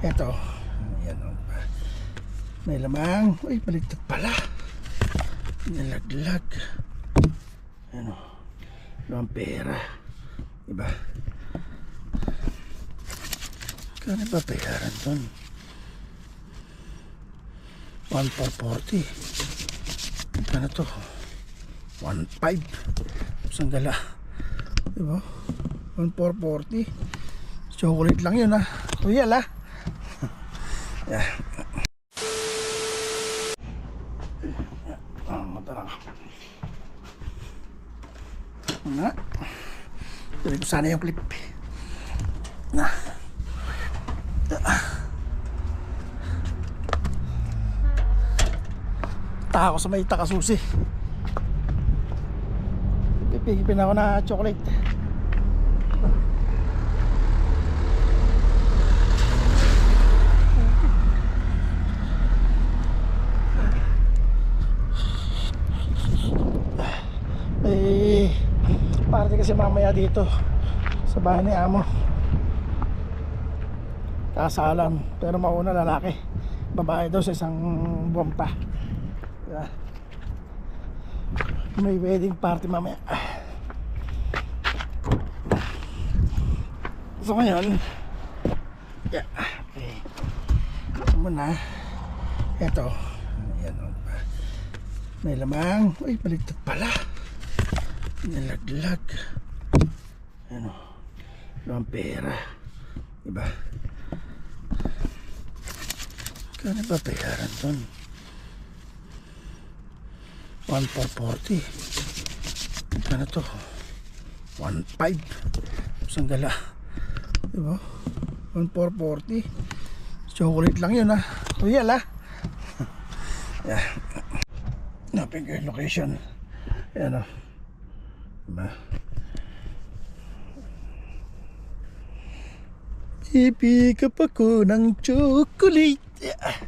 Eto, ayan o. May lamang. Uy, baligtad pala. Nalaglag. Ano, lamang pera. Diba? Kano ba bayaran doon? 1,440. Kano to? 1,500. Sandala. Diba? 1,440. Chocolate lang yun, ha. Real, ha. Yeah. Mata na. Tuloy ko sana yung clip. Na. Tako sa may takasusi. Pipigipin ako na chocolate. Party kasi mamaya dito sa bahay ni amo. Kasalan, pero mauna lalaki. Babae daw sa isang buwan pa. Diba? May wedding party mamaya. So ngayon, yeah, okay. Ito muna. Eto, ayan o. May lamang. Uy, baligtad pala. Nalaglag. Ano, lamang pera. Diba? Kano ba bayaran doon? 1,440. Kano to? 1,500. Sandala. Diba? 1,440. Chocolate lang yun, ha. Real, ha. Yeah. Napin ko yung location. Ayan o. Diba? Pipick up ako ng chocolate. Yeah.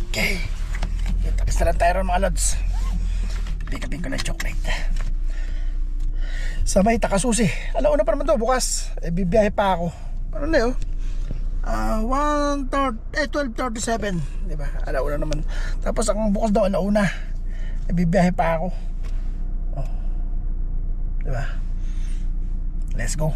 Okay. Tapos na lang tayo ron mga lods. Pick upin ko ng chocolate. Sa may takasusi. Alauna pa naman to bukas. Bibiyahe pa ako. Ano na yun? 12:37, diba? Alauna naman. Tapos ang bukas daw alauna. Bibiyahe pa ako. Oh. Diba? Let's go.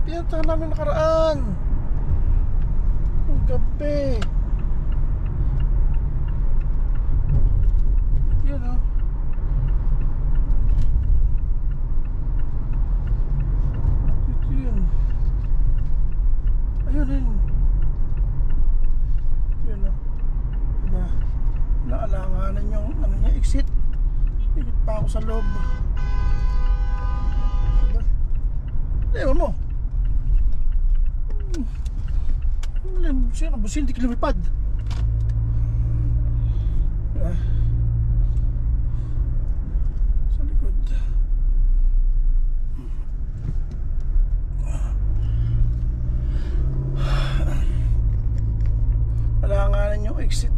Pinuntahan namin nakaraan. Ang gabi. Yan o. Ito yun. Ayun yun. Yan o. Diba? Naalanganan yung ano niya, exit. Higit pa ako sa loob. Diba? Ewan mo. Siya na busin, di ka lumipad. Sa likod. Alanganan yung exit.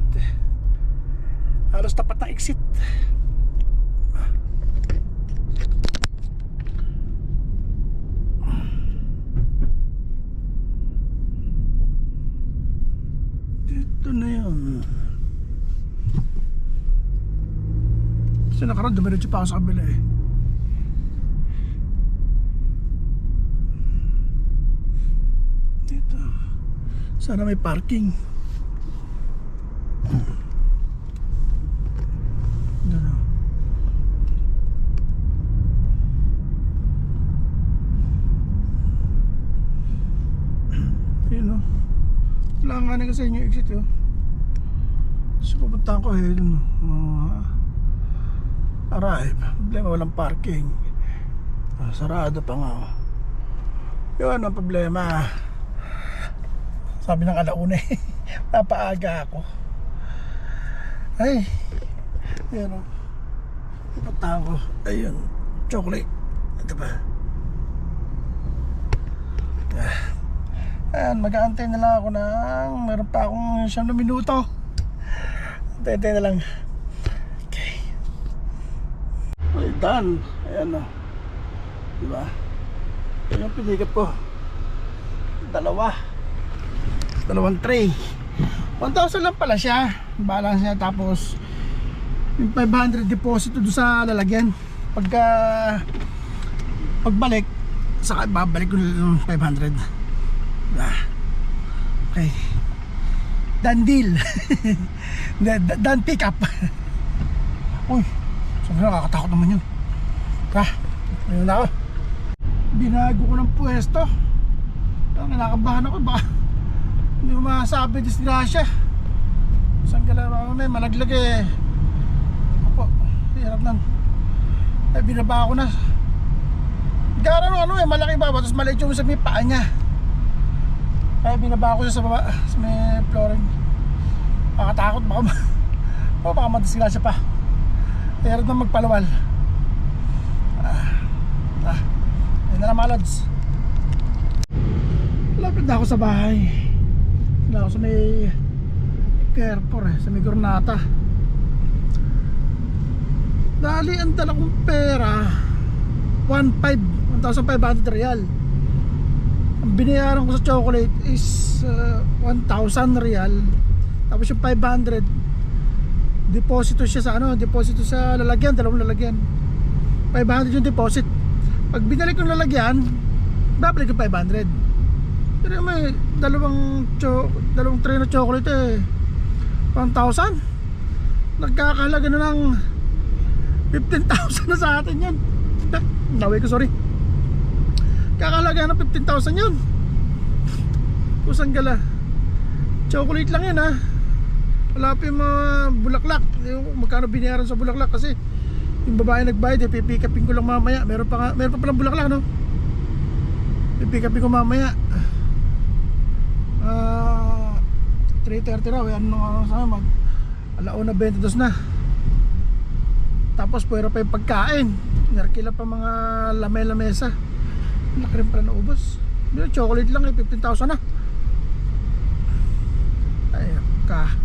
Halos tapat ng exit. Ito na yun. Kasi nakaraan dumiretso pa ako sa kabila eh. Dito. Sana may parking. Doon. Yun o. Langanin ka sa inyo exit yun. So pupuntahan ko eh. arrive. Problema, walang parking. Sarado pa nga. Yun ang problema. Sabi ng alauna eh. Napaaga ako. Ay. Yan o. Ipatawa ko. Ayun. Chocolate. Ito ba? Ayan, mag-aantay na lang ako ng meron pa akong 9 minuto. Antay na lang. Okay. Ay, done. Ayan o. Diba? Ayan yung pinikap ko. Dalawang tray. 1,000 lang pala siya. Balance niya, tapos yung 500 deposit doon sa lalagyan. Pagbalik, saka babalik ko yung 500. Okay. Done deal. Done pick up. Uy, sobrang nakakatakot naman yun. Ayun na ako. Binago ko ng pwesto. Nakakabahan ako, baka hindi ko masabi disgrasya. Saan ka lang may malaglag eh. Opo, hirap lang. Ay, binaba ako na. Gara ano eh, malaki baba, tapos maliit yung sa may paa niya. Ay, binaba ko siya sa baba, sa may flooring. Nakakatakot, baka madisgrasya pa. Hirap na magpalawal. Ayun na lang mga lods. Lapit na ako sa bahay. Wala ako sa may Carrefour sa may Gornata. Dali ang dala kong pera 1,500 real. Ang binayaran ko sa chocolate is 1,000 real. Tapos yung 500 deposito siya sa deposito sa lalagyan, dalawang lalagyan. 500 yung deposit. Pag binalik yung lalagyan, babalik yung 500. Pero may dalawang tray na chocolate eh 1,000. Nagkakahalaga na ng 15,000 na sa atin yun. Naway ko, sorry. Kakahalaga ng 15,000 yun. Kusang gala. Chocolate lang yun ha. Wala pa yung mga bulaklak. Yung magkano binayaran sa bulaklak. Kasi yung babae nagbayad eh, pipikapin ko lang mamaya. Meron pa palang bulaklak, no? Pipikapin ko mamaya. 3:30 raw. Ano sa akin, alauna 22 na. Tapos pwera pa yung pagkain. Narkila pa mga lamesa. Laki rin pala na ubos. Chocolate lang eh, 15,000 na. Ay, ka.